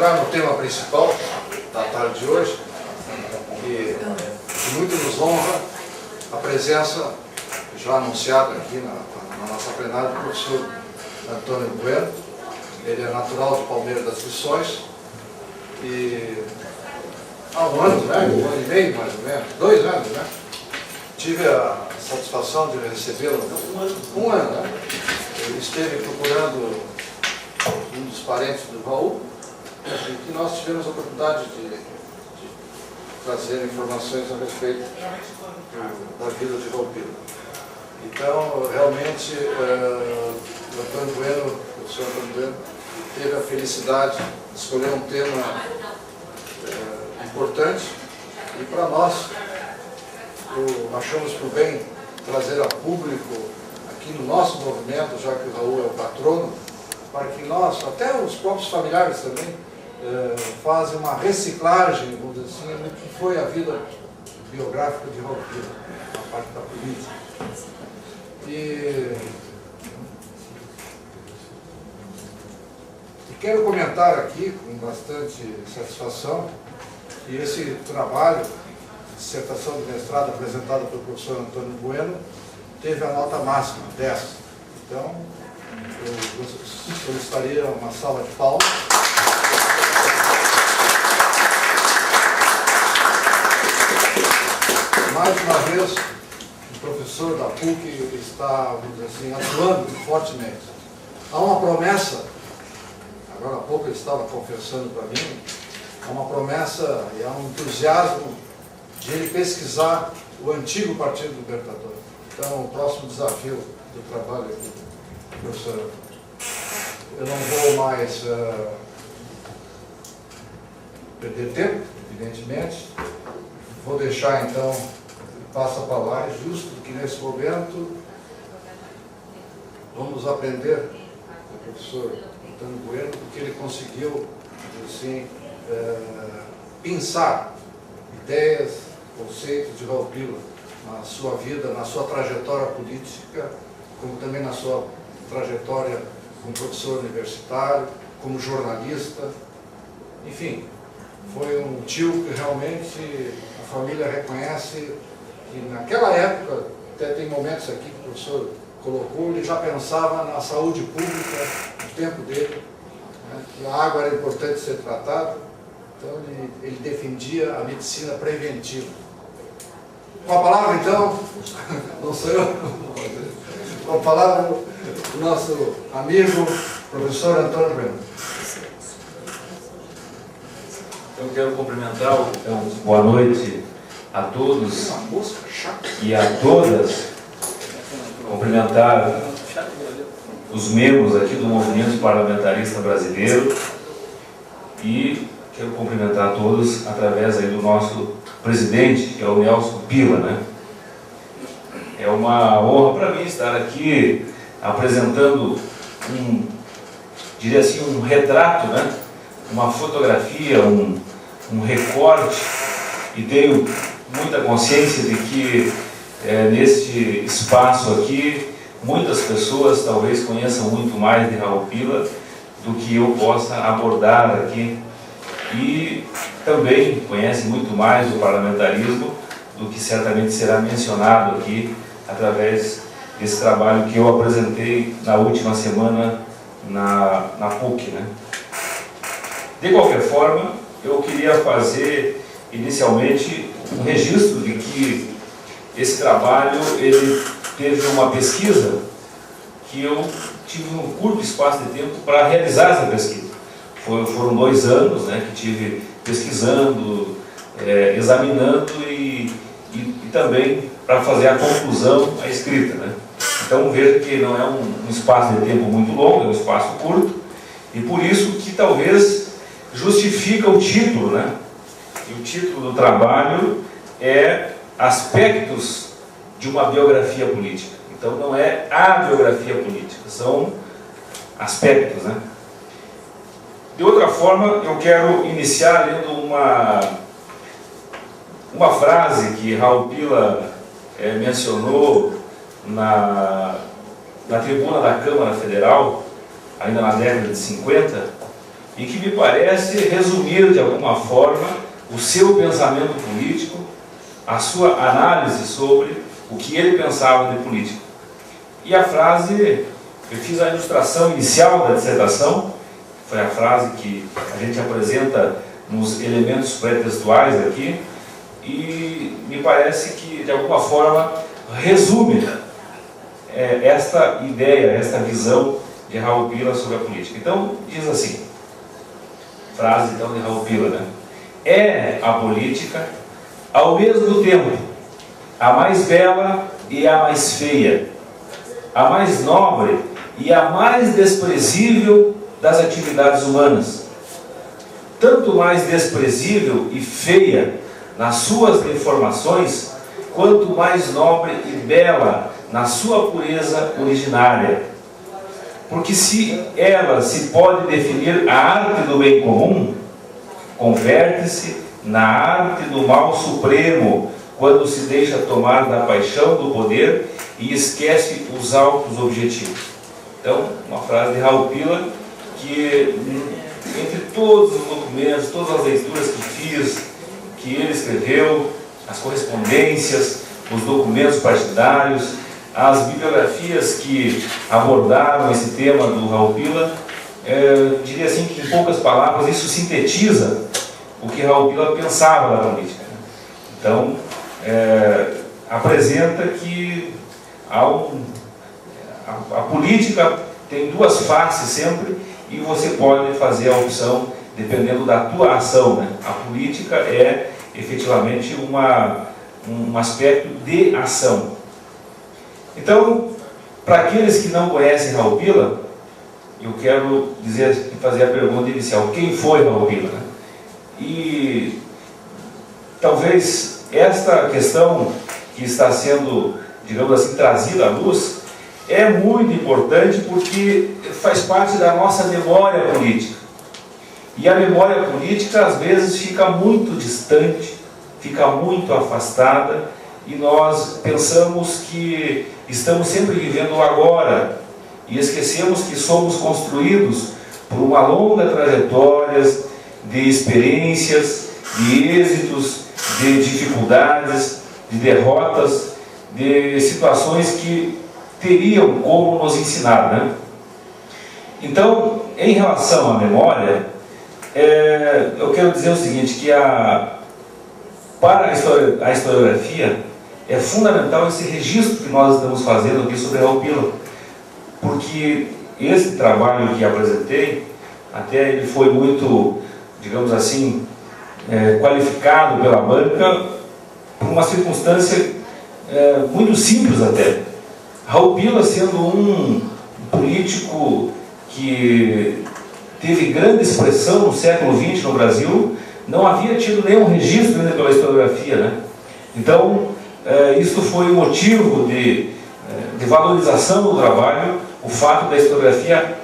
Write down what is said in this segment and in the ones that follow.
entrar no tema principal da tarde de hoje, que muito nos honra a presença já anunciada aqui na nossa plenária do professor Antônio Bueno. Ele é natural de Palmeiras das Missões e há um ano, né? Um ano e meio mais ou menos, 2 anos, né? Tive a satisfação de recebê-lo. Um ano, né? Ele esteve procurando um dos parentes do Raul e que nós tivemos a oportunidade de trazer informações a respeito da vida de Raul Pila. Então, realmente, o Antônio Bueno, o professor Antônio Bueno, teve a felicidade de escolher um tema importante e para nós, achamos por bem trazer a público aqui no nosso movimento, já que o Raul é o patrono, para que nós, até os próprios familiares também, fazem uma reciclagem, vamos dizer assim, no que foi a vida biográfica de Raul Pila, a parte da política. E quero comentar aqui, com bastante satisfação, que esse trabalho, dissertação de mestrado apresentada pelo professor Antônio Bueno, teve a nota máxima, 10. Então, eu solicitaria uma salva de palmas. Mais uma vez, o professor da PUC está, vamos dizer assim, atuando fortemente. Há uma promessa, agora há pouco ele estava confessando para mim, há uma promessa e há um entusiasmo de ele pesquisar o antigo Partido Libertador. Então, o próximo desafio do trabalho aqui, professor, eu não vou mais perder tempo, evidentemente. Vou deixar, então, passo a palavra, é justo que nesse momento vamos aprender com o professor Antônio Bueno, porque ele conseguiu, assim, pensar ideias, conceitos de Raul Pila na sua vida, na sua trajetória política, como também na sua trajetória como professor universitário, como jornalista. Enfim, foi um tio que realmente a família reconhece que naquela época, até tem momentos aqui que o professor colocou, ele já pensava na saúde pública no tempo dele, né, que a água era importante ser tratada, então ele defendia a medicina preventiva. Com a palavra, então, não sou eu, com a palavra do nosso amigo, professor Antônio Bueno. Eu quero cumprimentar, boa noite a todos e a todas, cumprimentar os membros aqui do Movimento Parlamentarista Brasileiro e quero cumprimentar a todos através aí do nosso presidente, que é o Nelson Pila, né? É uma honra para mim estar aqui apresentando diria assim, um retrato, né? Uma fotografia, um recorte, e tenho muita consciência de que neste espaço aqui muitas pessoas talvez conheçam muito mais de Raul Pila do que eu possa abordar aqui, e também conhecem muito mais do parlamentarismo do que certamente será mencionado aqui através desse trabalho que eu apresentei na última semana na PUC, né? De qualquer forma, eu queria fazer inicialmente um registro de que esse trabalho ele teve uma pesquisa que eu tive um curto espaço de tempo para realizar essa pesquisa. Foram 2 anos, né, que tive pesquisando, examinando e também para fazer a conclusão, a escrita, né? Então veja que não é um espaço de tempo muito longo, é um espaço curto, e por isso que talvez justifica o título, né? E o título do trabalho é Aspectos de uma Biografia Política. Então não é a biografia política, são aspectos, né? De outra forma, eu quero iniciar lendo uma frase que Raul Pila mencionou na tribuna da Câmara Federal, ainda na década de 50, e que me parece resumir de alguma forma o seu pensamento político, a sua análise sobre o que ele pensava de política. E a frase, eu fiz a ilustração inicial da dissertação, foi a frase que a gente apresenta nos elementos pré-textuais aqui, e me parece que de alguma forma resume esta ideia, esta visão de Raul Pila sobre a política. Então, diz assim, frase então de Raul Pila, né? É a política, ao mesmo tempo, a mais bela e a mais feia, a mais nobre e a mais desprezível das atividades humanas. Tanto mais desprezível e feia nas suas deformações, quanto mais nobre e bela na sua pureza originária. Porque se ela se pode definir a arte do bem comum, converte-se na arte do mal supremo, quando se deixa tomar da paixão do poder e esquece os altos objetivos. Então, uma frase de Raul Pila que, entre todos os documentos, todas as leituras que fiz, que ele escreveu, as correspondências, os documentos partidários, as bibliografias que abordaram esse tema do Raul Pila, diria assim que, em poucas palavras, isso sintetiza o que Raul Pila pensava da política. Então, apresenta que a política tem duas faces sempre, e você pode fazer a opção dependendo da tua ação, né? A política é efetivamente um aspecto de ação. Então, para aqueles que não conhecem Raul Pila, eu quero fazer a pergunta inicial: quem foi Raul Pila? Né? E talvez esta questão que está sendo, digamos assim, trazida à luz é muito importante porque faz parte da nossa memória política. E a memória política às vezes fica muito distante, fica muito afastada, e nós pensamos que estamos sempre vivendo o agora e esquecemos que somos construídos por uma longa trajetória de experiências, de êxitos, de dificuldades, de derrotas, de situações que teriam como nos ensinar, né? Então, em relação à memória, eu quero dizer o seguinte, que para a historiografia é fundamental esse registro que nós estamos fazendo aqui sobre Raul Pila, porque esse trabalho que apresentei, até ele foi muito, digamos assim, qualificado pela banca por uma circunstância muito simples até. Raul Pila, sendo um político que teve grande expressão no século XX no Brasil, não havia tido nenhum registro ainda pela historiografia, né? Então, isso foi um motivo de valorização do trabalho, o fato da historiografia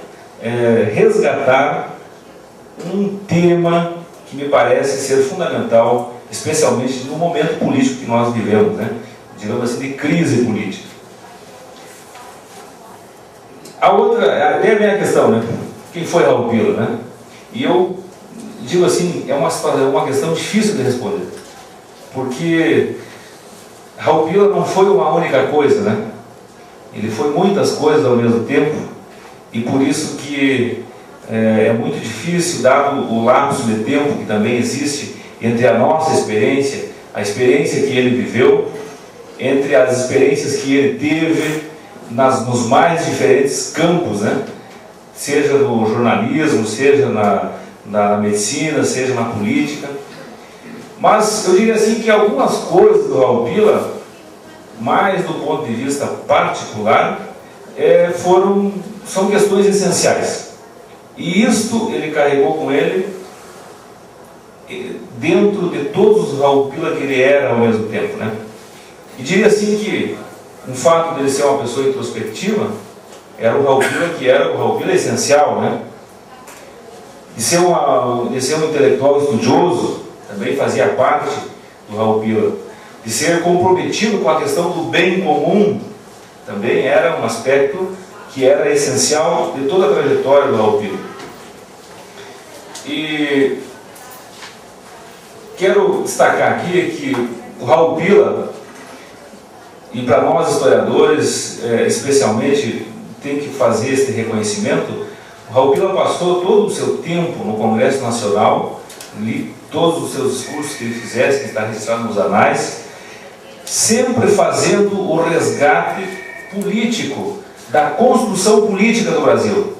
resgatar um tema que me parece ser fundamental, especialmente no momento político que nós vivemos, né? Digamos assim, de crise política. A minha questão, né? Quem foi Raul Pila, né? E eu digo assim, é uma questão difícil de responder, porque Raul Pila não foi uma única coisa, né? Ele foi muitas coisas ao mesmo tempo, e por isso que é muito difícil, dado o lapso de tempo que também existe entre a nossa experiência, a experiência que ele viveu, entre as experiências que ele teve nos mais diferentes campos, né? Seja no jornalismo, seja na medicina, seja na política. Mas eu diria assim que algumas coisas do Raul Pila, mais do ponto de vista particular, são questões essenciais. E isto ele carregou com ele dentro de todos os Raul Pila que ele era ao mesmo tempo, né? E diria assim que o fato de ele ser uma pessoa introspectiva era o Raul Pila que era o Raul Pila essencial, né? De ser um intelectual estudioso também fazia parte do Raul Pila. De ser comprometido com a questão do bem comum também era um aspecto que era essencial de toda a trajetória do Raul Pila. E quero destacar aqui que o Raul Pila, e para nós historiadores especialmente, tem que fazer esse reconhecimento. O Raul Pila passou todo o seu tempo no Congresso Nacional, li todos os seus discursos que ele fizesse, que está registrado nos anais, sempre fazendo o resgate político, da construção política do Brasil,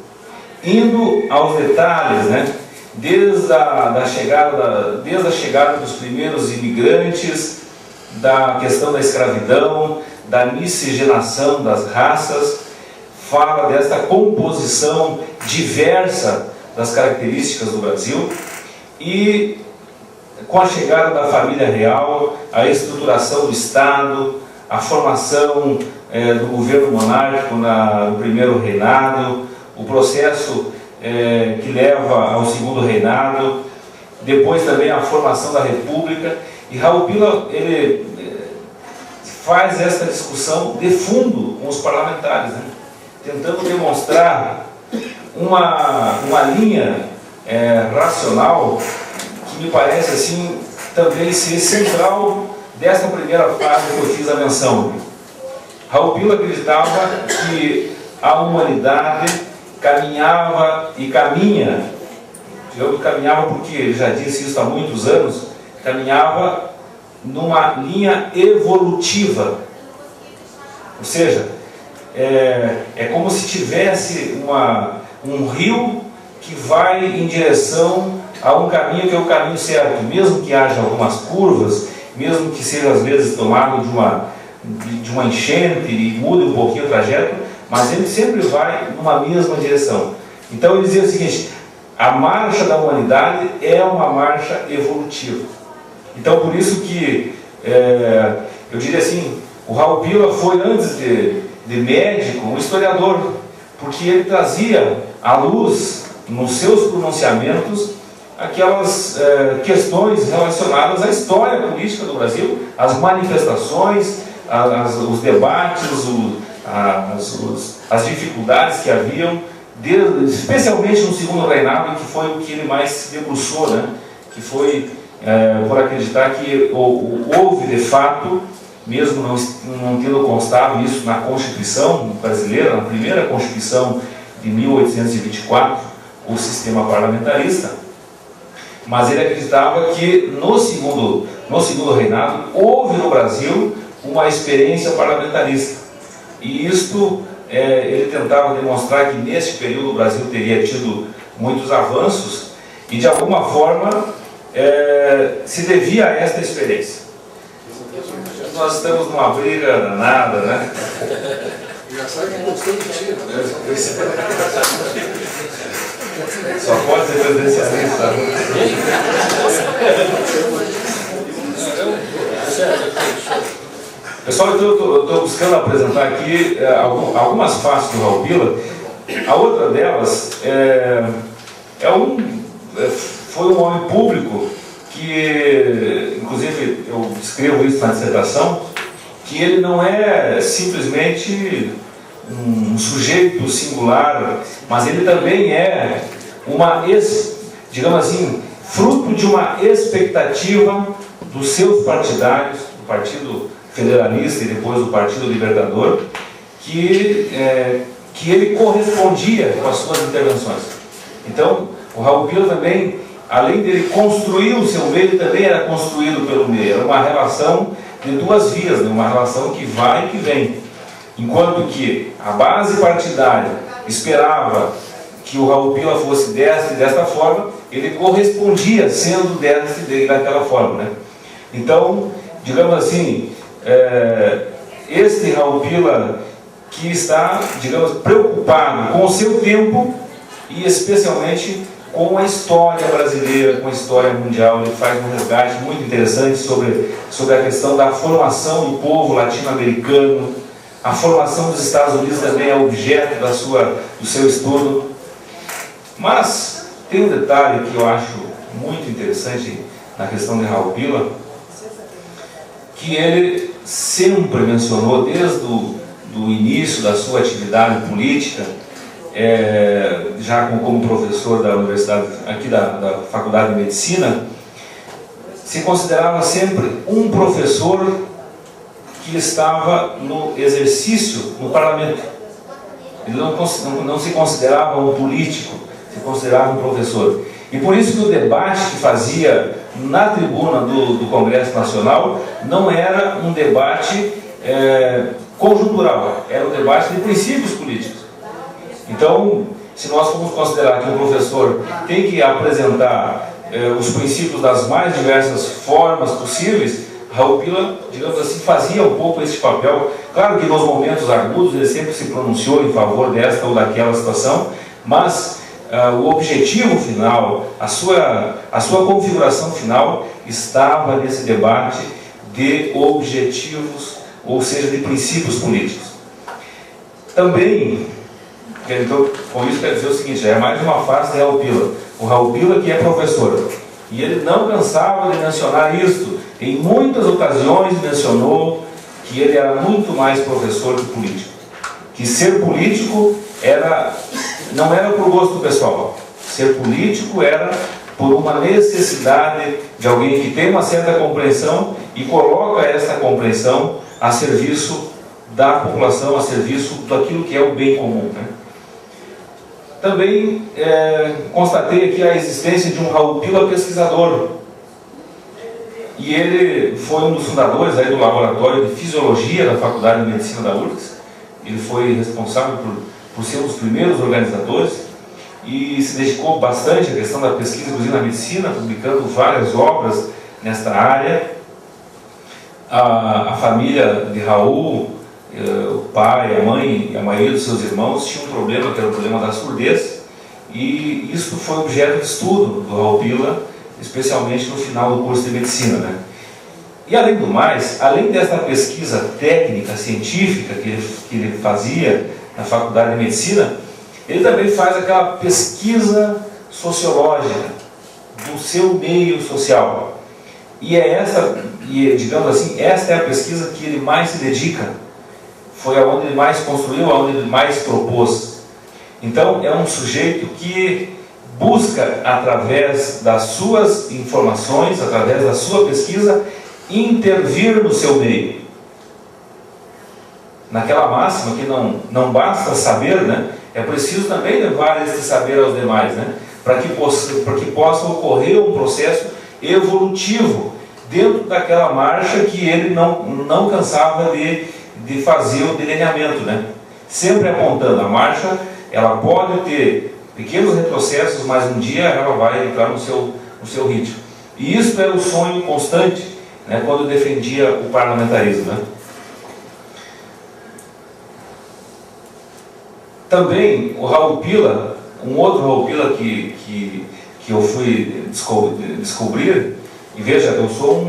indo aos detalhes, né? Desde a chegada dos primeiros imigrantes, da questão da escravidão, da miscigenação das raças, fala desta composição diversa das características do Brasil, e com a chegada da família real, a estruturação do Estado, a formação do governo monárquico no primeiro reinado, o processo que leva ao segundo reinado, depois também a formação da República. E Raul Pila, ele faz essa discussão de fundo com os parlamentares, né? Tentando demonstrar uma linha racional que me parece assim também ser central dessa primeira fase que eu fiz a menção. Raul Pila acreditava que a humanidade caminhava e caminha, eu caminhava porque ele já disse isso há muitos anos, caminhava numa linha evolutiva, ou seja, é como se tivesse um rio que vai em direção a um caminho que é o caminho certo, mesmo que haja algumas curvas, mesmo que seja às vezes tomado de uma enchente e mude um pouquinho o trajeto, mas ele sempre vai numa mesma direção. Então ele dizia o seguinte: a marcha da humanidade é uma marcha evolutiva. Então por isso que eu diria assim, o Raul Pila foi, antes de médico, um historiador, porque ele trazia à luz, nos seus pronunciamentos, aquelas questões relacionadas à história política do Brasil, as manifestações, os debates, as dificuldades que haviam, especialmente no segundo reinado, que foi o que ele mais se debruçou, né? Que foi por acreditar que houve de fato, mesmo não tendo constado isso na Constituição brasileira, na primeira Constituição de 1824, o sistema parlamentarista, mas ele acreditava que no segundo reinado houve no Brasil uma experiência parlamentarista, e isto ele tentava demonstrar que neste período o Brasil teria tido muitos avanços, e de alguma forma se devia a esta experiência. Nós estamos numa briga danada, né? Já sabe que gostou de ti, né? Só pode ser presidencialista. Pessoal, eu estou buscando apresentar aqui algumas faces do Raul Pila. A outra delas foi um homem público que, inclusive, eu escrevo isso na dissertação, que ele não é simplesmente um sujeito singular, mas ele também é digamos assim, fruto de uma expectativa dos seus partidários, do Partido Federalista e depois do Partido Libertador, que ele correspondia com as suas intervenções. Então, o Raul Pila também, além dele construir o seu meio, ele também era construído pelo meio. Era uma relação de duas vias, né? Uma relação que vai e que vem. Enquanto que a base partidária esperava que o Raul Pila fosse desta e desta forma, ele correspondia sendo desta e daquela forma, né? Então, digamos assim, este Raul Pila que está, digamos, preocupado com o seu tempo e especialmente com a história brasileira, com a história mundial. Ele faz um resgate muito interessante sobre a questão da formação do povo latino-americano. A formação dos Estados Unidos também é objeto do seu estudo. Mas tem um detalhe que eu acho muito interessante na questão de Raul Pila, que ele sempre mencionou desde o início da sua atividade política, já como professor da universidade, aqui da Faculdade de Medicina, se considerava sempre um professor que estava no exercício no parlamento. Ele não se considerava um político, se considerava um professor. E por isso que o debate que fazia na tribuna do Congresso Nacional não era um debate conjuntural, era um debate de princípios políticos. Então, se nós formos considerar que um professor tem que apresentar os princípios das mais diversas formas possíveis, Raul Pila, digamos assim, fazia um pouco esse papel. Claro que nos momentos agudos ele sempre se pronunciou em favor desta ou daquela situação, mas o objetivo final, a sua configuração final estava nesse debate de objetivos, ou seja, de princípios políticos. Também, então, com isso quer dizer o seguinte, já é mais uma fase de Raul Pila. O Raul Pila que é professor, e ele não cansava de mencionar isto. Em muitas ocasiões mencionou que ele era muito mais professor que político. Que ser político não era por gosto pessoal. Ser político era por uma necessidade de alguém que tem uma certa compreensão e coloca essa compreensão a serviço da população, a serviço daquilo que é o bem comum, né? Também constatei aqui a existência de um Raul Pila pesquisador. E ele foi um dos fundadores aí do Laboratório de Fisiologia da Faculdade de Medicina da URGS. Ele foi responsável por ser um dos primeiros organizadores e se dedicou bastante à questão da pesquisa, inclusive na medicina, publicando várias obras nesta área. A família de Raul, o pai, a mãe e a maioria dos seus irmãos tinham um problema, que era o problema da surdez, e isso foi objeto de estudo do Raul Pila, especialmente no final do curso de medicina, né? E além do mais, além dessa pesquisa técnica, científica que ele fazia na Faculdade de Medicina, ele também faz aquela pesquisa sociológica do seu meio social. E digamos assim, esta é a pesquisa que ele mais se dedica. Foi aonde ele mais construiu, aonde ele mais propôs. Então, é um sujeito que busca, através das suas informações, através da sua pesquisa, intervir no seu meio. Naquela máxima que não basta saber, né? É preciso também levar esse saber aos demais, né? Para que possa ocorrer um processo evolutivo dentro daquela marcha que ele não cansava de fazer o delineamento, né? Sempre apontando a marcha, ela pode ter pequenos retrocessos, mas um dia ela vai entrar no seu ritmo. E isso era o sonho constante, né, quando defendia o parlamentarismo, né? Também o Raul Pila, um outro Raul Pila que eu fui descobrir, e veja, eu sou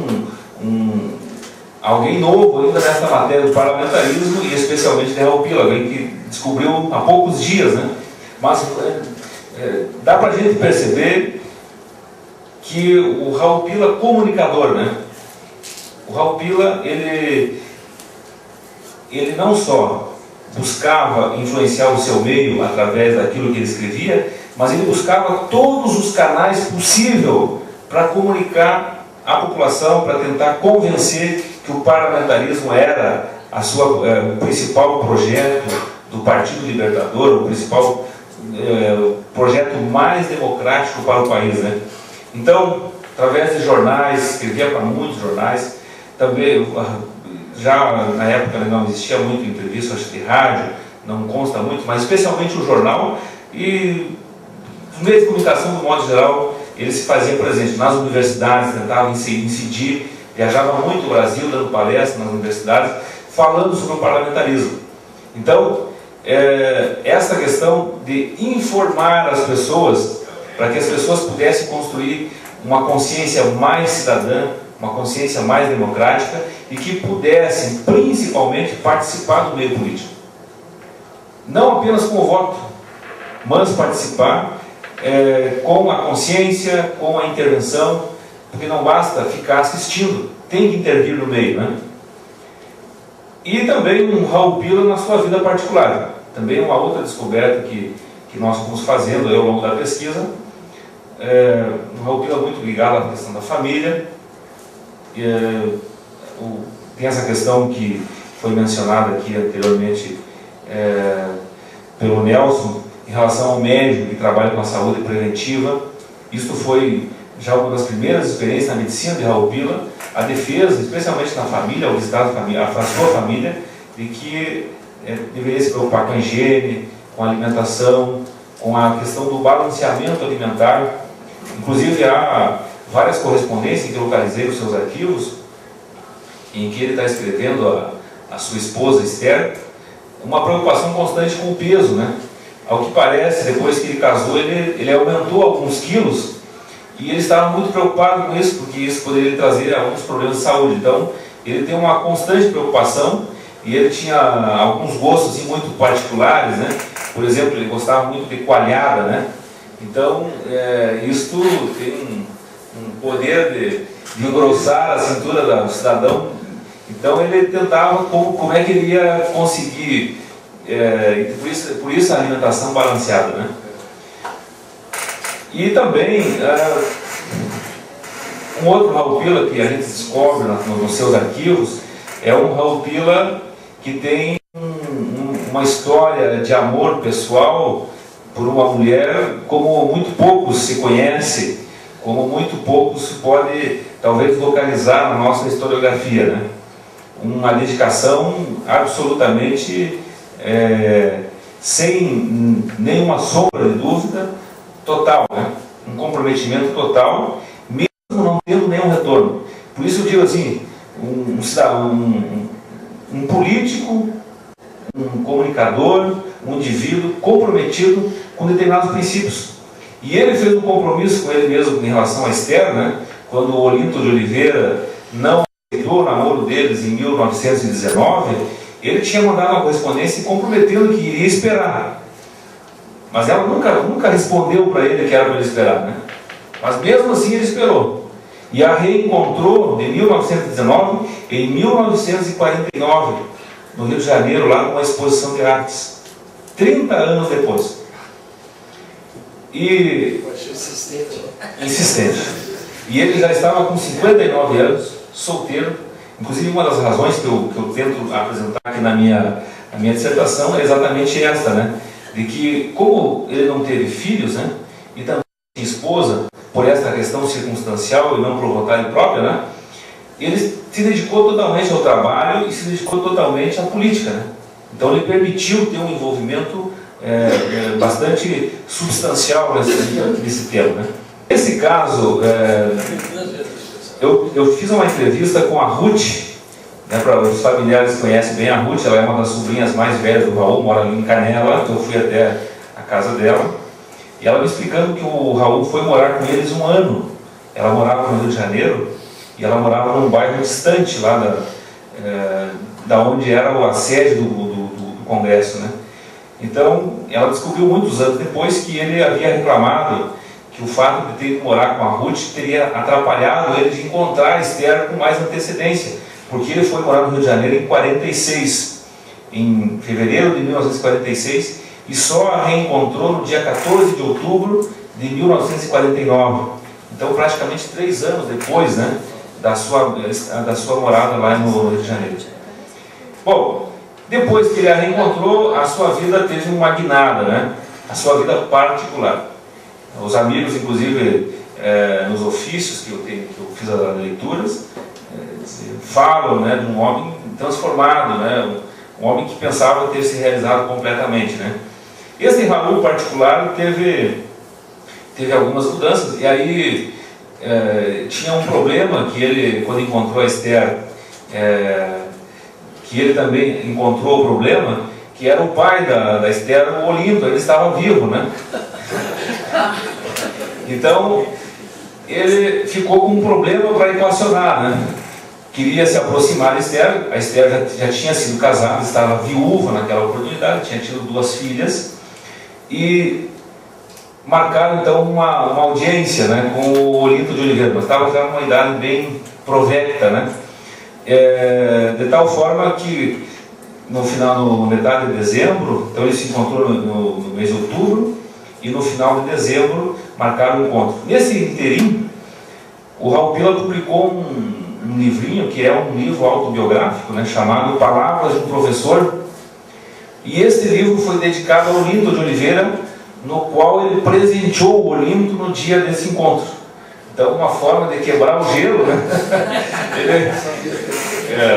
alguém novo ainda nessa matéria do parlamentarismo, e especialmente de Raul Pila, alguém que descobriu há poucos dias, né? Mas dá para a gente perceber que o Raul Pila, comunicador, né? O Raul Pila, ele não só buscava influenciar o seu meio através daquilo que ele escrevia, mas ele buscava todos os canais possíveis para comunicar à população, para tentar convencer que o parlamentarismo era o principal projeto do Partido Libertador, o principal projeto mais democrático para o país, né? Então, através de jornais, escrevia para muitos jornais, também, já na época não existia muito entrevista, acho que de rádio, não consta muito, mas especialmente o jornal e os meios de comunicação, do modo geral, ele se fazia presente nas universidades, tentava incidir, viajava muito o Brasil, dando palestras nas universidades, falando sobre o parlamentarismo. Então, essa questão de informar as pessoas, para que as pessoas pudessem construir uma consciência mais cidadã, uma consciência mais democrática e que pudessem, principalmente, participar do meio político. Não apenas com o voto, mas participar com a consciência, com a intervenção, porque não basta ficar assistindo, tem que intervir no meio, né? E também um Raul Pila na sua vida particular. Também uma outra descoberta que que nós fomos fazendo aí ao longo da pesquisa. Um Farroupilha muito ligado à questão da família. Tem essa questão que foi mencionada aqui anteriormente pelo Nelson, em relação ao médico que trabalha com a saúde preventiva. Isto foi já uma das primeiras experiências na medicina de Farroupilha, a defesa, especialmente na família, ao visitar a sua família, de que deveria se preocupar com a higiene, com a alimentação, com a questão do balanceamento alimentar. Inclusive há várias correspondências que localizei nos seus arquivos, em que ele está escrevendo a sua esposa Esther, uma preocupação constante com o peso, né? Ao que parece, depois que ele casou, ele aumentou alguns quilos, e ele estava muito preocupado com isso, porque isso poderia trazer alguns problemas de saúde. Então, ele tem uma constante preocupação, e ele tinha alguns gostos assim, muito particulares, né? Por exemplo, ele gostava muito de coalhada, né? Então, isto tem um poder de engrossar a cintura do cidadão. Então, ele tentava como é que ele ia conseguir, por isso a alimentação balanceada, né? E também, um outro Farroupilha que a gente descobre nos seus arquivos, é um Farroupilha que tem uma história de amor pessoal por uma mulher como muito poucos se conhece, como muito poucos se pode talvez localizar na nossa historiografia, né? Uma dedicação absolutamente sem nenhuma sombra de dúvida, total, né? Um comprometimento total, mesmo não tendo nenhum retorno. Por isso eu digo assim, um político, um comunicador, um indivíduo comprometido com determinados princípios. E ele fez um compromisso com ele mesmo em relação à Esther, né? Quando o Olinto de Oliveira não aceitou o namoro deles em 1919, ele tinha mandado uma correspondência comprometendo que iria esperar. Mas ela nunca respondeu para ele que era para ele esperar, né? Mas mesmo assim ele esperou. E a reencontrou de 1919 em 1949, no Rio de Janeiro, lá numa exposição de artes. 30 anos depois. E... insistente. E ele já estava com 59 anos, solteiro. Inclusive, uma das razões que eu tento apresentar aqui na minha dissertação é exatamente esta, né? De que, como ele não teve filhos, né? E também tinha esposa, por esta questão circunstancial e não por vontade própria, né? Ele se dedicou totalmente ao trabalho e se dedicou totalmente à política, né? Então ele permitiu ter um envolvimento bastante substancial nesse tema, né? Nesse caso, eu fiz uma entrevista com a Ruth, né, para os familiares que conhecem bem a Ruth, ela é uma das sobrinhas mais velhas do Raul, mora ali em Canela, então eu fui até a casa dela, e ela me explicando que o Raul foi morar com eles um ano. Ela morava no Rio de Janeiro, e ela morava num bairro distante lá da onde era a sede do Congresso, né? Então, ela descobriu muitos anos depois que ele havia reclamado que o fato de ter que morar com a Ruth teria atrapalhado ele de encontrar a Esther com mais antecedência, porque ele foi morar no Rio de Janeiro em 46, em fevereiro de 1946, e só a reencontrou no dia 14 de outubro de 1949. Então, praticamente 3 anos depois, né, da sua morada lá no Rio de Janeiro. Bom, depois que ele a reencontrou, a sua vida teve uma guinada, né? A sua vida particular. Os amigos, inclusive, nos ofícios que eu fiz as leituras, falam, né, de um homem transformado, né? Um homem que pensava ter se realizado completamente, né? Esse Raul particular teve algumas mudanças, e aí tinha um problema que ele, quando encontrou a Esther, que ele também encontrou o problema, que era o pai da Esther, o Olinto, ele estava vivo, né? Então, ele ficou com um problema para equacionar, né? Queria se aproximar da Esther, a Esther já tinha sido casada, estava viúva naquela oportunidade, tinha tido 2 filhas, e marcaram então uma audiência, né, com o Olinto de Oliveira, mas estava já numa idade bem provecta, né? De tal forma que no metade de dezembro, então ele se encontrou no mês de outubro, e no final de dezembro marcaram o encontro. Nesse interim, o Raul Pila publicou um livrinho, que é um livro autobiográfico, né, chamado Palavras de um Professor, e este livro foi dedicado ao Olinto de Oliveira, no qual ele presenteou o Olinto no dia desse encontro. Então, uma forma de quebrar o gelo, né?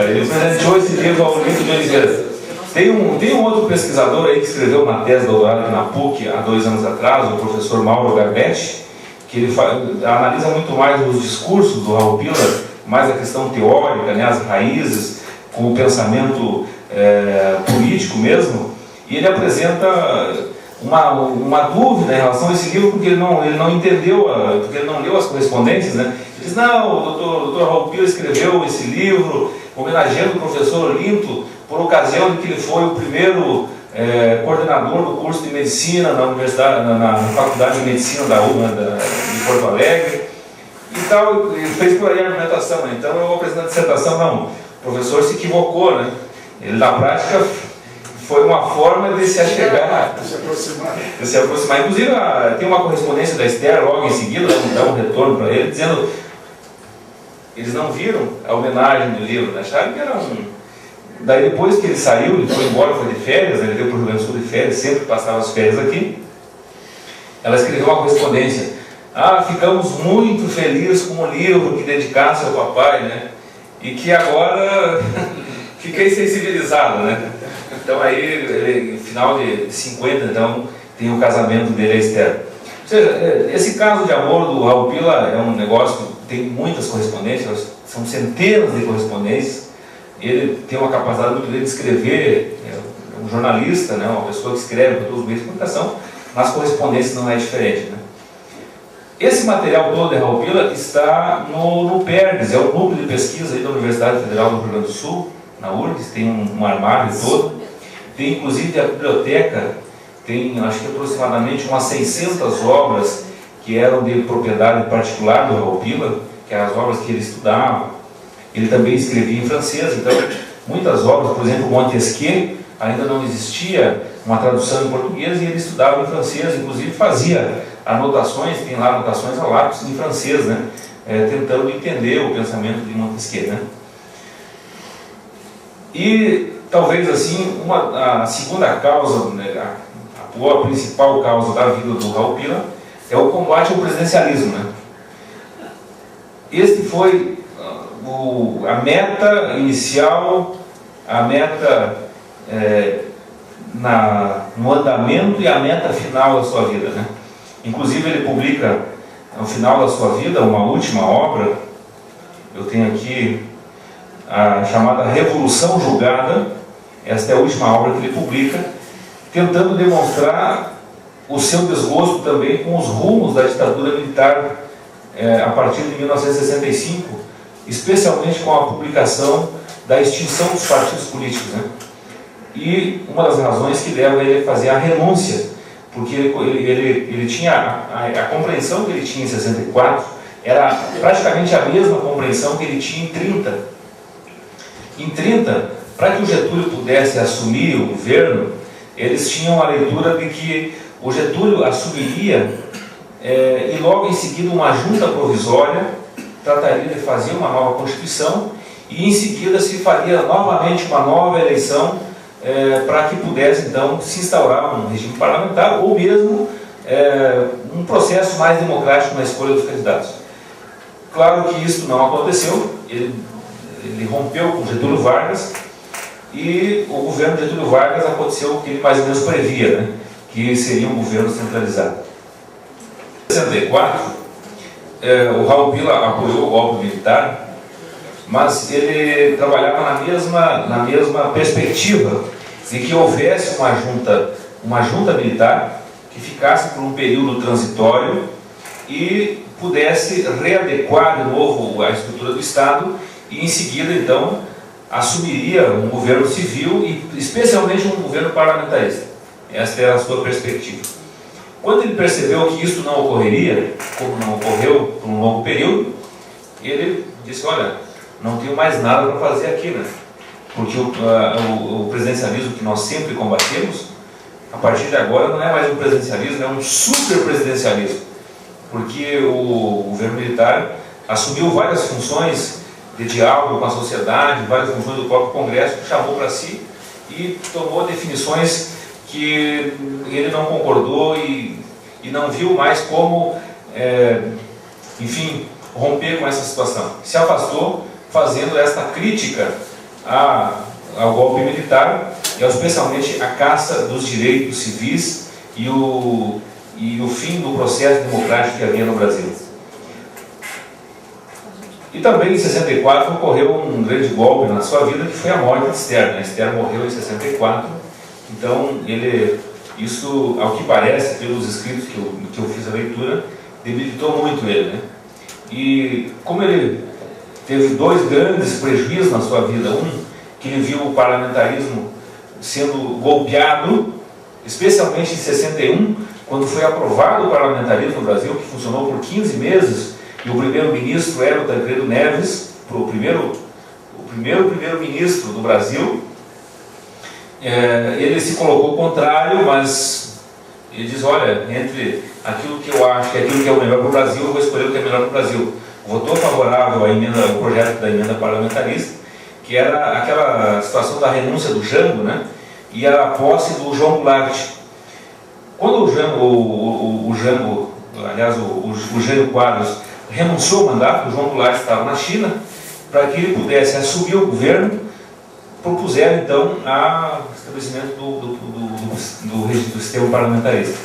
ele presenteou esse livro ao Olinto de Oliveira. Tem um outro pesquisador aí que escreveu uma tese de doutorado aqui na PUC há 2 anos atrás, o professor Mauro Garbetti, que ele analisa muito mais os discursos do Raul Pila, mais a questão teórica, né, as raízes, com o pensamento político mesmo, e ele apresenta uma dúvida em relação a esse livro, porque ele não entendeu, porque ele não leu as correspondências, né? Ele diz, não, o doutor Raul Pila escreveu esse livro homenageando o professor Olinto por ocasião de que ele foi o primeiro coordenador do curso de medicina na universidade, na faculdade de medicina da UMA de Porto Alegre e tal, e fez por aí a argumentação, né? Então eu vou apresentar a dissertação, não, o professor se equivocou, né? Ele na prática foi uma forma de se achegar, de se aproximar. Inclusive tem uma correspondência da Esther logo em seguida, dá um retorno para ele, dizendo eles não viram a homenagem do livro, né? Acharam que era Daí depois que ele saiu, ele foi embora, foi de férias, ele veio para o Rio Grande do Sul de férias, sempre passava as férias aqui, ela escreveu uma correspondência. Ficamos muito felizes com o livro que dedicasse ao papai, né? E que agora fiquei sensibilizado, né? Então aí, ele, final de 50, então, tem o casamento dele e a Esther. Ou seja, esse caso de amor do Raul Pila é um negócio que tem muitas correspondências, são centenas de correspondências. Ele tem uma capacidade muito grande de escrever, é um jornalista, né, uma pessoa que escreve para todos os meios de comunicação, nas correspondências não é diferente, né? Esse material todo de Raul Pila está no PERDES, é o núcleo de pesquisa aí da Universidade Federal do Rio Grande do Sul, na URGS, tem um armário todo, tem inclusive a biblioteca, tem acho que aproximadamente umas 600 obras que eram de propriedade particular do Raul Pila, que eram as obras que ele estudava. Ele também escrevia em francês, então muitas obras, por exemplo, Montesquieu, ainda não existia uma tradução em português e ele estudava em francês, inclusive fazia anotações, tem lá anotações a lápis em francês, né? Tentando entender o pensamento de Montesquieu, né? E talvez assim, a segunda causa, né, a principal causa da vida do Raul Pila é o combate ao presidencialismo, né? Este foi a meta inicial, a meta no andamento e a meta final da sua vida, né? Inclusive ele publica no final da sua vida uma última obra, eu tenho aqui a chamada Revolução Julgada. Esta é a última obra que ele publica, tentando demonstrar o seu desgosto também com os rumos da ditadura militar a partir de 1965, especialmente com a publicação da extinção dos partidos políticos, né? E uma das razões que leva ele a fazer a renúncia, porque ele tinha a compreensão que ele tinha em 64 era praticamente a mesma compreensão que ele tinha em 30. Em 30, para que o Getúlio pudesse assumir o governo, eles tinham a leitura de que o Getúlio assumiria e logo em seguida uma junta provisória trataria de fazer uma nova Constituição e em seguida se faria novamente uma nova eleição para que pudesse então se instaurar um regime parlamentar ou mesmo um processo mais democrático na escolha dos candidatos. Claro que isso não aconteceu, ele rompeu com Getúlio Vargas e o governo de Getúlio Vargas aconteceu o que ele mais ou menos previa, né? Que seria um governo centralizado. Em 64, o Raul Pila apoiou o golpe militar, mas ele trabalhava na mesma perspectiva de que houvesse uma junta militar que ficasse por um período transitório e pudesse readequar de novo a estrutura do Estado e em seguida então assumiria um governo civil e especialmente um governo parlamentarista. Esta era a sua perspectiva. Quando ele percebeu que isso não ocorreria, como não ocorreu por um longo período, ele disse, olha, não tenho mais nada para fazer aqui, né? Porque o presidencialismo que nós sempre combatemos a partir de agora não é mais um presidencialismo, é um superpresidencialismo, porque o governo militar assumiu várias funções de diálogo com a sociedade, várias funções do próprio Congresso, que chamou para si e tomou definições que ele não concordou e não viu mais como, enfim, romper com essa situação. Se afastou, fazendo esta crítica ao golpe militar e especialmente a caça dos direitos civis e o fim do processo democrático que havia no Brasil. E também em 64 ocorreu um grande golpe na sua vida, que foi a morte de Esther. Esther morreu em 64, então isso, ao que parece, pelos escritos que eu fiz a leitura, debilitou muito ele, né? E como ele teve dois grandes prejuízos na sua vida, que ele viu o parlamentarismo sendo golpeado, especialmente em 61, quando foi aprovado o parlamentarismo no Brasil, que funcionou por 15 meses, e o primeiro-ministro era o Tancredo Neves, o primeiro-ministro do Brasil. Ele se colocou contrário, mas ele diz, olha, entre aquilo que eu acho e aquilo que é o melhor para o Brasil, eu vou escolher o que é melhor para o Brasil. Votou favorável ao projeto da emenda parlamentarista, que era aquela situação da renúncia do Jango, né, e a posse do João Goulart. Quando o Jânio Quadros renunciou ao mandato, o João Goulart estava na China, para que ele pudesse assumir o governo, propuseram então o estabelecimento do sistema parlamentarista.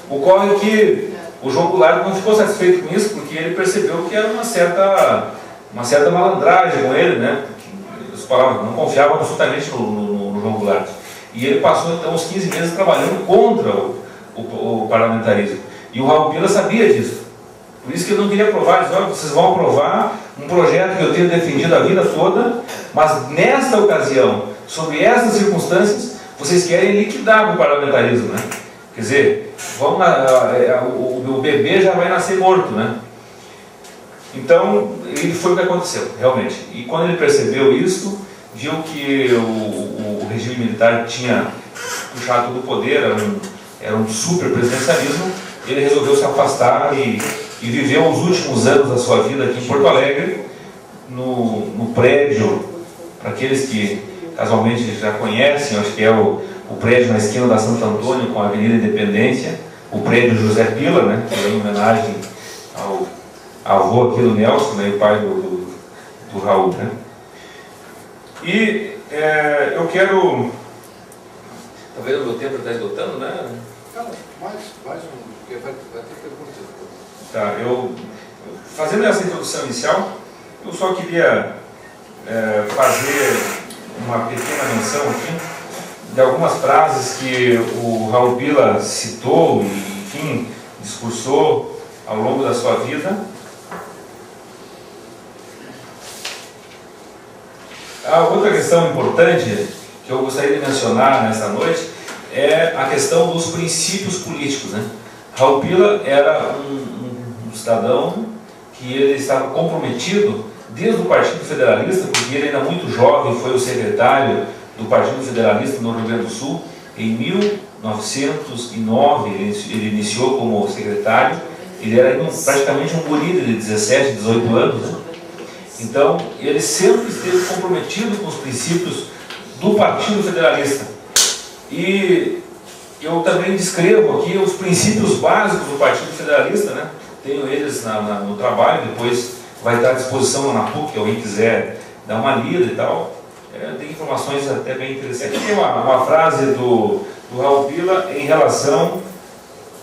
Ocorre que o João Goulart não ficou satisfeito com isso, porque ele percebeu que era uma certa malandragem com ele, né? As palavras, não confiava absolutamente no João Goulart. E ele passou então uns 15 meses trabalhando contra o parlamentarismo. E o Raul Pila sabia disso. Por isso que ele não queria aprovar. Ele disse, olha, vocês vão aprovar um projeto que eu tenho defendido a vida toda, mas nesta ocasião, sob essas circunstâncias, vocês querem liquidar o parlamentarismo, né? Quer dizer, o bebê já vai nascer morto, né? Então, foi o que aconteceu, realmente. E quando ele percebeu isso, viu que o regime militar tinha puxado todo o poder, era um super presidencialismo, ele resolveu se afastar e viveu os últimos anos da sua vida aqui em Porto Alegre, no prédio, para aqueles que casualmente já conhecem, acho que é o prédio na esquina da Santo Antônio com a Avenida Independência, o prédio José Pila, né, que é em homenagem ao avô aqui do Nelson, né, e pai do Raul, né. E eu quero... Tá vendo o meu tempo está esgotando, né? Não, mais porque vai ter perguntas. Tá, fazendo essa introdução inicial, eu só queria fazer uma pequena menção aqui de algumas frases que o Raul Pila citou e, enfim, discursou ao longo da sua vida. A outra questão importante que eu gostaria de mencionar nessa noite é a questão dos princípios políticos, né? Raul Pila era um cidadão que ele estava comprometido desde o Partido Federalista, porque ele ainda muito jovem foi o secretário do Partido Federalista no Rio Grande do Sul. Em 1909 ele iniciou como secretário. Ele era praticamente um guri de 17, 18 anos, né? Então ele sempre esteve comprometido com os princípios do Partido Federalista. E eu também descrevo aqui os princípios básicos do Partido Federalista, né? Tenho eles no trabalho, depois vai estar à disposição lá na PUC, se alguém quiser dar uma lida e tal. Tem informações até bem interessantes. Aqui tem uma frase do Raul Pila em relação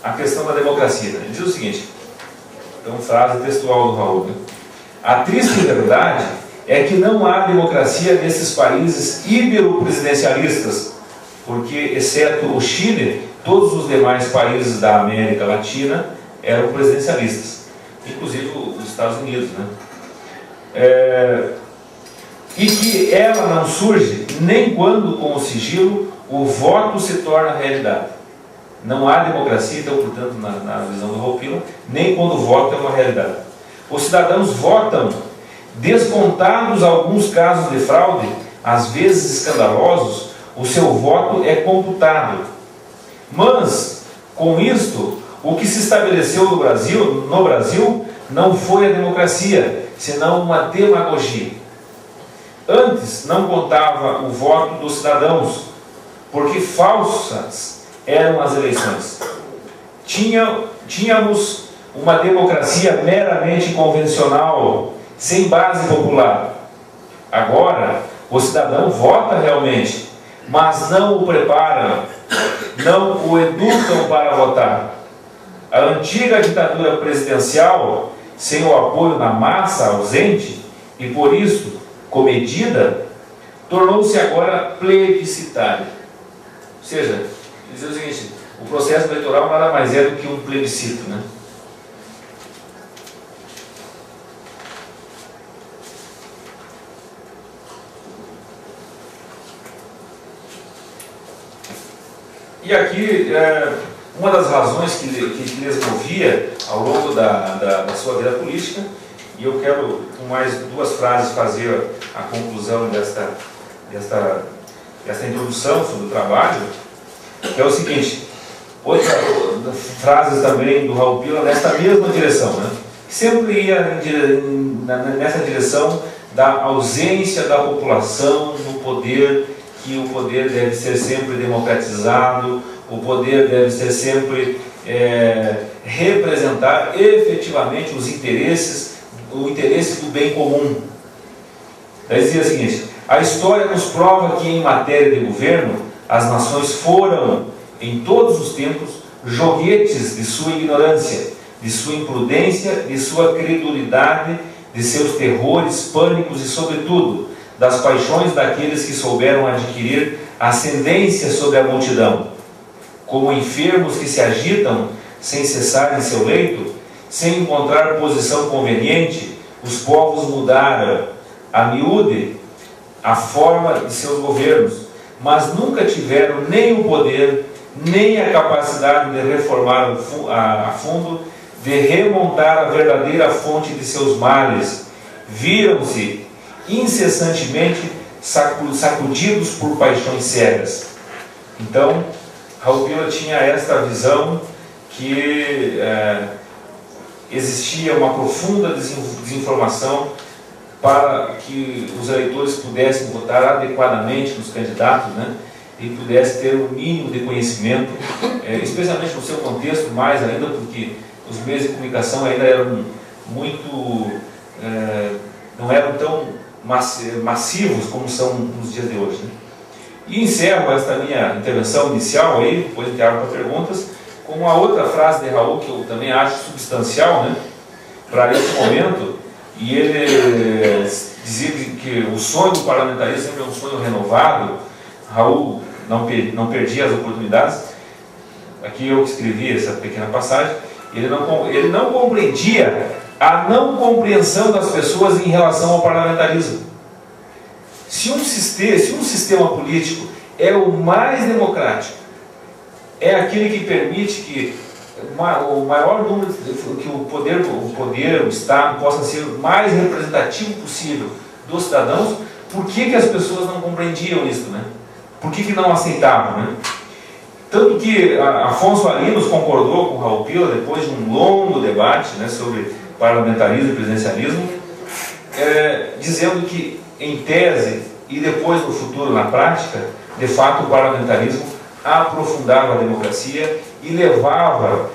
à questão da democracia. Ele diz o seguinte, então, frase textual do Raul, né? A triste verdade é que não há democracia nesses países ibero-presidencialistas, porque, exceto o Chile, todos os demais países da América Latina eram presidencialistas, inclusive os Estados Unidos, né? E que ela não surge nem quando, com o sigilo, o voto se torna realidade. Não há democracia, então, portanto, na visão do Raul Pila, nem quando o voto é uma realidade. Os cidadãos votam, descontados alguns casos de fraude, às vezes escandalosos, o seu voto é computado. Mas, com isto, o que se estabeleceu no Brasil não foi a democracia, senão uma demagogia. Antes não contava o voto dos cidadãos, porque falsas eram as eleições. Tínhamos uma democracia meramente convencional, sem base popular. Agora, o cidadão vota realmente, mas não o preparam, não o educam para votar. A antiga ditadura presidencial, sem o apoio na massa ausente, e por isso comedida, tornou-se agora plebiscitária. Ou seja, dizer o seguinte, o processo eleitoral nada mais é do que um plebiscito, né? E aqui, uma das razões que lhes movia ao longo da sua vida política, e eu quero, com mais duas frases, fazer a conclusão desta introdução sobre o trabalho, que é o seguinte, outra frase também do Raul Pila nesta mesma direção, né? Sempre ia nessa direção da ausência da população no poder, que o poder deve ser sempre democratizado, o poder deve ser sempre representar efetivamente os interesses, o interesse do bem comum. Daí dizia o seguinte, a história nos prova que em matéria de governo, as nações foram, em todos os tempos, joguetes de sua ignorância, de sua imprudência, de sua credulidade, de seus terrores, pânicos e, sobretudo, das paixões daqueles que souberam adquirir ascendência sobre a multidão. Como enfermos que se agitam sem cessar em seu leito, sem encontrar posição conveniente, os povos mudaram a miúde a forma de seus governos, mas nunca tiveram nem o poder, nem a capacidade de reformar a fundo, de remontar a verdadeira fonte de seus males. Viram-se incessantemente sacudidos por paixões cegas. Então, Raul Pila tinha esta visão que existia uma profunda desinformação para que os eleitores pudessem votar adequadamente nos candidatos, né? E pudessem ter o mínimo de conhecimento, especialmente no seu contexto, mais ainda porque os meios de comunicação ainda eram muito, não eram tão massivos como são nos dias de hoje, né? E encerro esta minha intervenção inicial aí, depois de abro para perguntas, com uma outra frase de Raul que eu também acho substancial, né, para esse momento. E ele dizia que o sonho do parlamentarismo sempre é um sonho renovado. Raul não perdia as oportunidades. Aqui eu escrevi essa pequena passagem. Ele não compreendia a não compreensão das pessoas em relação ao parlamentarismo. Se um sistema político é o mais democrático, é aquele que permite que o maior número, que o Estado possa ser o mais representativo possível dos cidadãos, por que as pessoas não compreendiam isso, né? Por que não aceitavam, né? Tanto que Afonso Arinos concordou com Raul Pila, depois de um longo debate, né, sobre parlamentarismo e presidencialismo, dizendo que, em tese, e depois no futuro, na prática, de fato o parlamentarismo aprofundava a democracia e levava,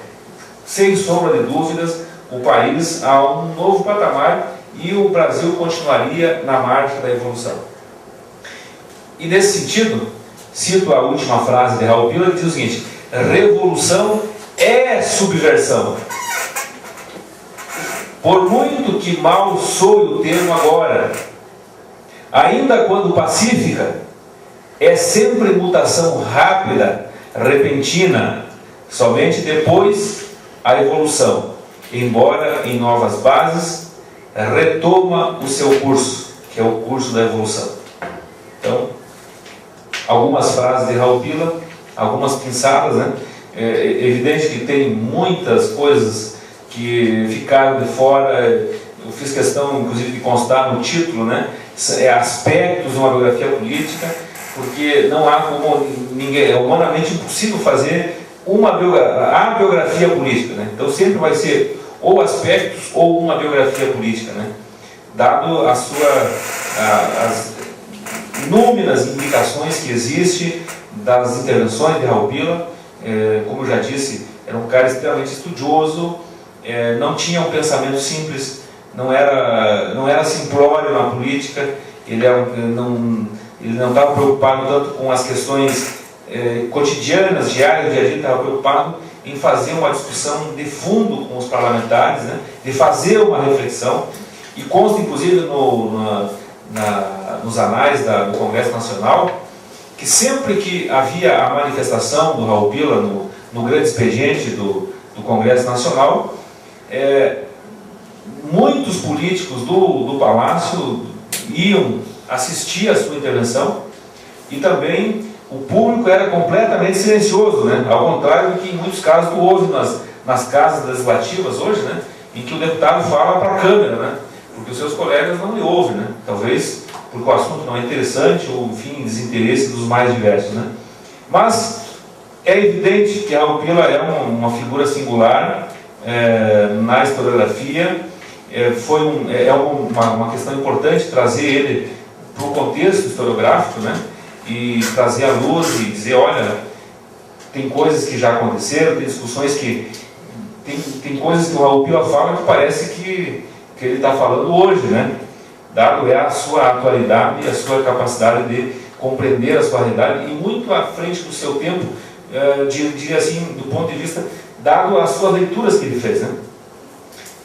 sem sombra de dúvidas, o país a um novo patamar e o Brasil continuaria na marcha da evolução. E nesse sentido, cito a última frase de Raul Pila, que diz o seguinte: revolução é subversão. Por muito que mal soe o termo agora, ainda quando pacífica, é sempre mutação rápida, repentina, somente depois a evolução, embora em novas bases, retoma o seu curso, que é o curso da evolução. Então, algumas frases de Raul Pila, algumas pinçadas, né? É evidente que tem muitas coisas que ficaram de fora. Eu fiz questão, inclusive, de constar no título, né? Aspectos de uma biografia política, porque não há como ninguém, é humanamente impossível fazer a biografia política, né? Então sempre vai ser ou aspectos ou uma biografia política, né? Dado as inúmeras indicações que existem das intervenções de Raul Pila. Como eu já disse, era um cara extremamente estudioso, não tinha um pensamento simples, não era simplório na política, ele não estava preocupado tanto com as questões cotidianas, diárias, dia a dia, estava preocupado em fazer uma discussão de fundo com os parlamentares, né, de fazer uma reflexão, e consta inclusive nos anais do Congresso Nacional, que sempre que havia a manifestação do Raul Pila no grande expediente do Congresso Nacional, muitos políticos do Palácio iam assistir à sua intervenção, e também o público era completamente silencioso, né? Ao contrário do que em muitos casos tu ouve nas casas legislativas hoje, né? Em que o deputado fala para a câmera, né? Porque os seus colegas não lhe ouvem, né? Talvez porque o assunto não é interessante, ou enfim, desinteresse dos mais diversos, né? Mas é evidente que Raul Pila é uma figura singular na historiografia. Foi uma questão importante trazer ele para o contexto historiográfico, né? E trazer à luz e dizer, olha, tem coisas que já aconteceram, tem discussões que... Tem coisas que o Raul Pila fala que parece que ele está falando hoje, né? Dado a sua atualidade e a sua capacidade de compreender a sua realidade, e muito à frente do seu tempo, diria assim, do ponto de vista, dado as suas leituras que ele fez, né?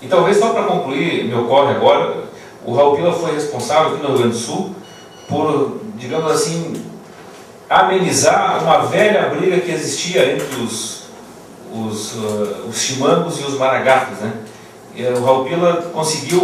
E talvez só para concluir, me ocorre agora, o Raul Pila foi responsável aqui no Rio Grande do Sul por, digamos assim, amenizar uma velha briga que existia entre os chimangos e os maragatos, né? O Raul Pila conseguiu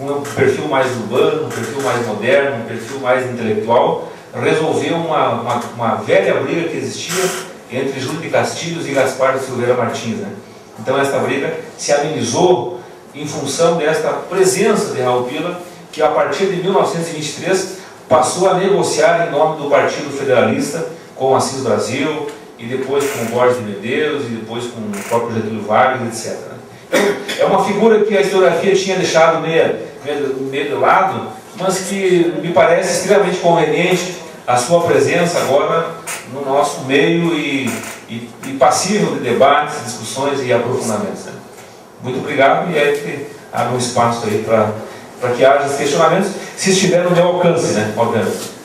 um perfil mais urbano, um perfil mais moderno, um perfil mais intelectual, resolver uma velha briga que existia entre Júlio de Castilhos e Gaspar de Silveira Martins, né? Então esta briga se amenizou em função desta presença de Raul Pila, que a partir de 1923 passou a negociar em nome do Partido Federalista com o Assis Brasil, e depois com o Borges de Medeiros, e depois com o próprio Getúlio Vargas, etc. Então, é uma figura que a historiografia tinha deixado meio de lado, mas que me parece extremamente conveniente a sua presença agora no nosso meio e passível de debates, discussões e aprofundamentos, né? Muito obrigado, e que abre um espaço aí para que haja esses questionamentos, se estiver no meu alcance, né? Obviamente.